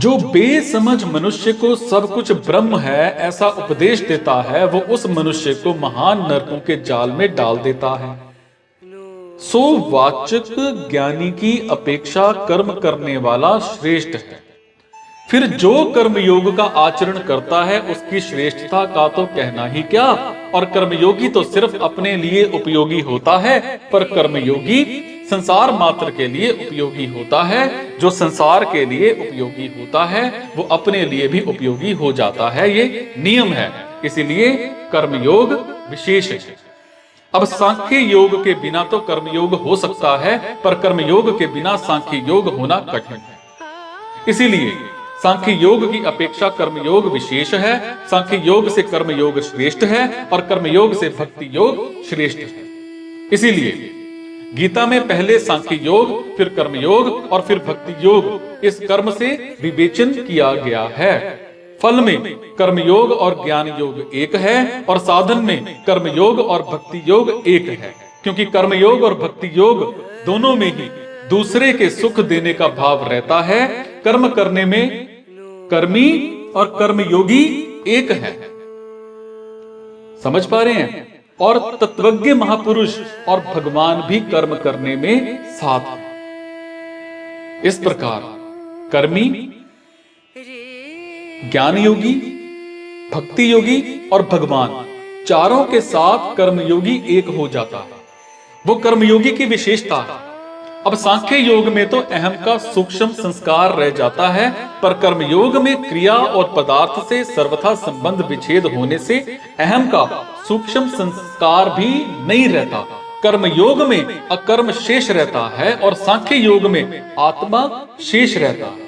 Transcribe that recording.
जो बेसमझ मनुष्य को सब कुछ ब्रह्म है ऐसा उपदेश देता है, वो उस मनुष्य को महान नरकों के जाल में डाल देता है। सो वाचक ज्ञानी की अपेक्षा कर्म करने वाला श्रेष्ठ है। फिर जो कर्मयोग का आचरण करता है उसकी श्रेष्ठता का तो कहना ही क्या, और कर्मयोगी तो सिर्फ अपने लिए उपयोगी होता है, पर कर्मयोगी संसार मात्र के लिए उपयोगी होता है। जो संसार के लिए उपयोगी होता है वो अपने लिए भी उपयोगी हो जाता है, ये नियम है। इसीलिए कर्मयोग विशेष है। अब सांख्य योग के बिना तो कर्मयोग हो सकता है, पर कर्मयोग के बिना सांख्य योग होना कठिन है। इसीलिए सांख्य योग की अपेक्षा कर्मयोग विशेष है, सांख्य योग से कर्मयोग श्रेष्ठ है, और कर्मयोग से भक्ति योग श्रेष्ठ है। इसीलिए गीता में पहले सांख्य योग, फिर कर्मयोग और फिर भक्ति योग, इस कर्म से विवेचन किया गया है। फल में कर्मयोग और ज्ञान योग एक है, और साधन में कर्मयोग और भक्ति योग एक है, क्योंकि कर्मयोग और भक्ति योग दोनों में ही दूसरे के सुख देने का भाव रहता है। कर्म करने में कर्मी और कर्मयोगी एक है। समझ पा रहे हैं? और तत्वज्ञ महापुरुष और भगवान भी कर्म करने में साथ हैं। इस प्रकार कर्मी, ज्ञान योगी, भक्ति योगी और भगवान चारों के साथ कर्मयोगी एक हो जाता है। वो कर्मयोगी की विशेषता है। अब सांख्य योग में तो अहम का सूक्ष्म संस्कार रह जाता है, पर कर्मयोग में क्रिया और पदार्थ से सर्वथा संबंध विच्छेद होने से अहम का सूक्ष्म संस्कार भी नहीं रहता। कर्मयोग में अकर्म शेष रहता है और सांख्य योग में आत्मा शेष रहता है।